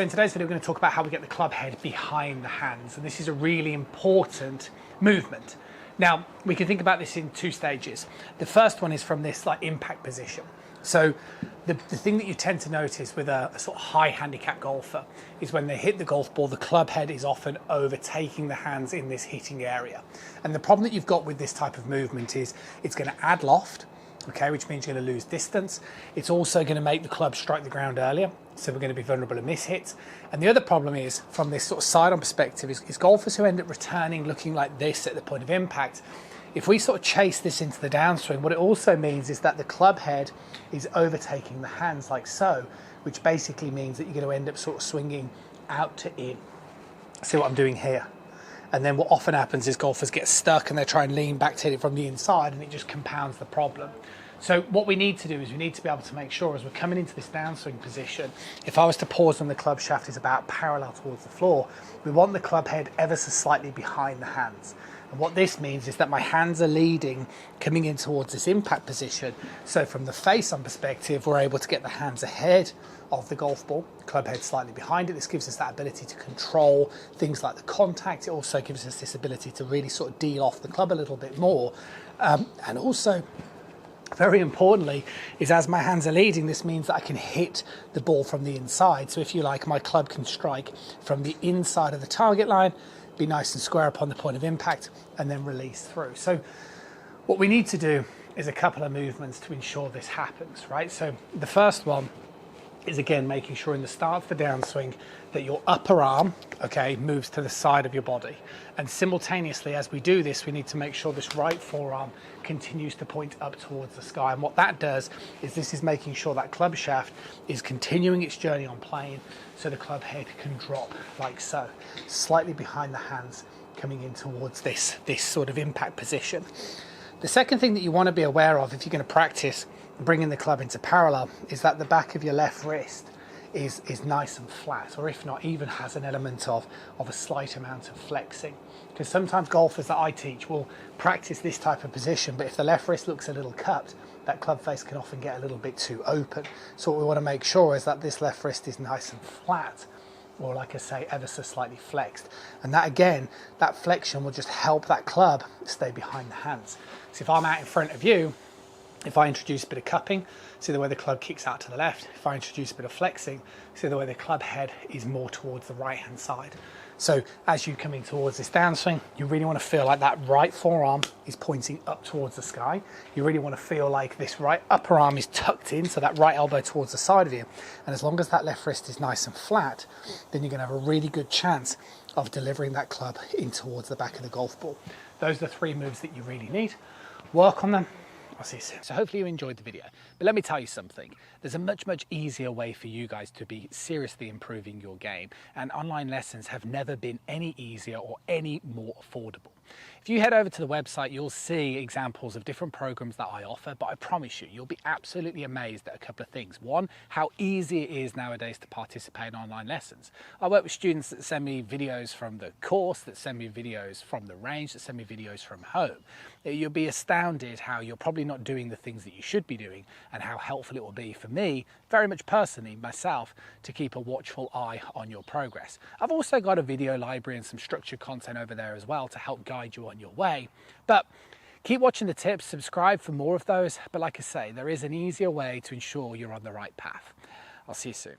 In today's video, we're going to talk about how we get the club head behind the hands, and this is a really important movement. Now, we can think about this in two stages. The first one is from this impact position. So the thing that you tend to notice with a sort of high handicap golfer is when they hit the golf ball, the club head is often overtaking the hands in this hitting area. And the problem that you've got with this type of movement is it's going to add loft, okay, which means you're going to lose distance. It's also going to make the club strike the ground earlier, so we're going to be vulnerable to miss hits. And the other problem is, from this sort of side-on perspective, is golfers who end up returning looking like this at the point of impact. If we sort of chase this into the downswing, what it also means is that the club head is overtaking the hands like so, which basically means that you're going to end up sort of swinging out to in. See what I'm doing here? And then what often happens is golfers get stuck and they try and lean back to hit it from the inside, and it just compounds the problem. So what we need to do is we need to be able to make sure as we're coming into this downswing position, if I was to pause when the club shaft is about parallel towards the floor, we want the club head ever so slightly behind the hands. And what this means is that my hands are leading, coming in towards this impact position. So from the face-on perspective, we're able to get the hands ahead of the golf ball, club head slightly behind it. This gives us that ability to control things like the contact. It also gives us this ability to really sort of deal off the club a little bit more. And also, very importantly, is as my hands are leading, this means that I can hit the ball from the inside. So if you like, my club can strike from the inside of the target line, be nice and square upon the point of impact, and then release through. So what we need to do is a couple of movements to ensure this happens, right? So the first one is, again, making sure in the start of the downswing that your upper arm, okay, moves to the side of your body. And simultaneously, as we do this, we need to make sure this right forearm continues to point up towards the sky. And what that does is this is making sure that club shaft is continuing its journey on plane, so the club head can drop like so, slightly behind the hands, coming in towards this sort of impact position. The second thing that you want to be aware of if you're going to practice bringing the club into parallel is that the back of your left wrist is nice and flat, or if not, even has an element of a slight amount of flexing. Because sometimes golfers that I teach will practice this type of position, but if the left wrist looks a little cupped, that club face can often get a little bit too open. So what we want to make sure is that this left wrist is nice and flat, or like I say, ever so slightly flexed. And that, again, that flexion will just help that club stay behind the hands. So if I'm out in front of you, if I introduce a bit of cupping, see the way the club kicks out to the left. If I introduce a bit of flexing, see the way the club head is more towards the right-hand side. So as you're coming towards this downswing, you really want to feel like that right forearm is pointing up towards the sky. You really want to feel like this right upper arm is tucked in, so that right elbow towards the side of you. And as long as that left wrist is nice and flat, then you're going to have a really good chance of delivering that club in towards the back of the golf ball. Those are the three moves that you really need. Work on them. I'll see you soon. So hopefully you enjoyed the video, but let me tell you something. There's a much easier way for you guys to be seriously improving your game, and online lessons have never been any easier or any more affordable. If you head over to the website, you'll see examples of different programs that I offer, but I promise you, you'll be absolutely amazed at a couple of things. One, how easy it is nowadays to participate in online lessons. I work with students that send me videos from the course, that send me videos from the range, that send me videos from home. You'll be astounded how you're probably not doing the things that you should be doing, and how helpful it will be for me, very much personally, myself, to keep a watchful eye on your progress. I've also got a video library and some structured content over there as well to help guide you on your way. But keep watching the tips, subscribe for more of those. But like I say, there is an easier way to ensure you're on the right path. I'll see you soon.